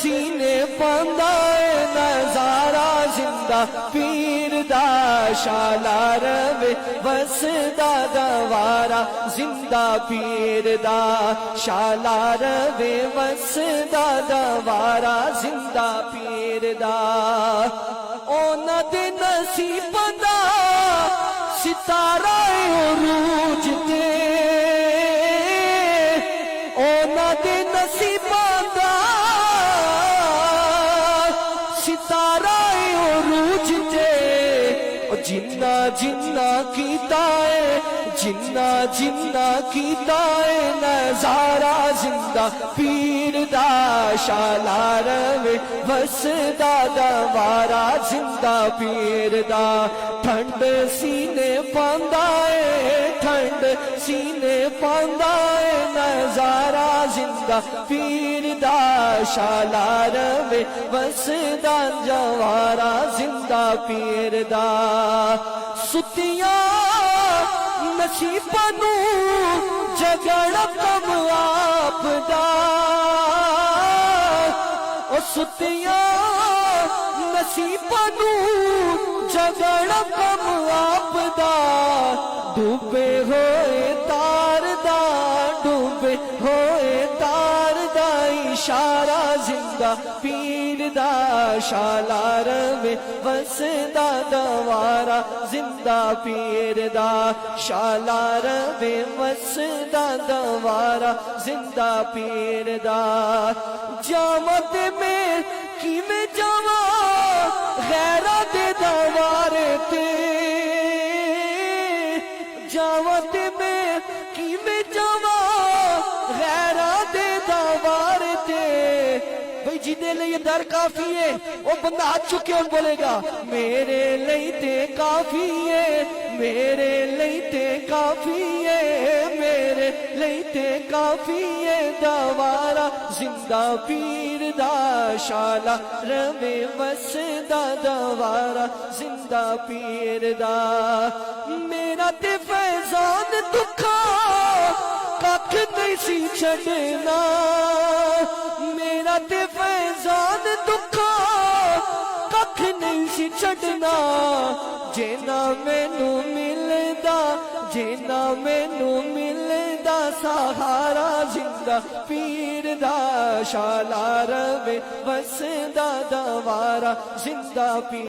سینے پاندا اے نظارہ زندہ پیر دا شالا روے وسدا دوارا زندہ پیر دا شالا روے وسدا دوارا زندہ پیر دا اونا دے نصیباں دا ستارہ عروج تے اونا دے نصیباں دا ستارہ عروج تے جنہ جنہ کیتا ہے جنہ جنہ کیتا ہے نظارہ زندہ پیر دا شالا روے وسدا دوارا زندہ پیر دا ٹھنڈ سینے پاندا ہے ٹھنڈ سینے پاندا ہے نظارہ زندہ پیر دا شالا روے وسدا دوارا زندہ پیر دا ستیاں نصیباں نو جگڑ کم آپ دا او ستیاں نصیباں نو جگڑ کم آپ دا ڈوبے ہوئے تار دا ڈوبے ہوئے تار دا اشارہ زندہ پیر دا شالا روے وسدا دوارا زندہ پیر دا شالا روے وسدا دوارا زندہ پیر دا جامت میں کیویں جاواں غیرہ دے دوارے تے جامت میں کیویں جاواں غیرہ دے دوارے تے بھئی جیدے لئے در کافی ہے وہ بندہ ہاتھ چکے اور بولے گا میرے لیتے کافی ہے میرے لیتے کافی ہے میرے لیتے کافی ہے دوارا زندہ پیر دا شالا روے وسدا دوارا زندہ پیر دا میرا تے فیضان دکھا ککھ نہیں سی چھڑنا میرا تے فیضان دکھا ککھ نہیں سی چھڑنا جینا مینو ملدا جینا مینو ملدا سہارا زندہ پیر دا شالا روے وسدا دوارا زندہ پیر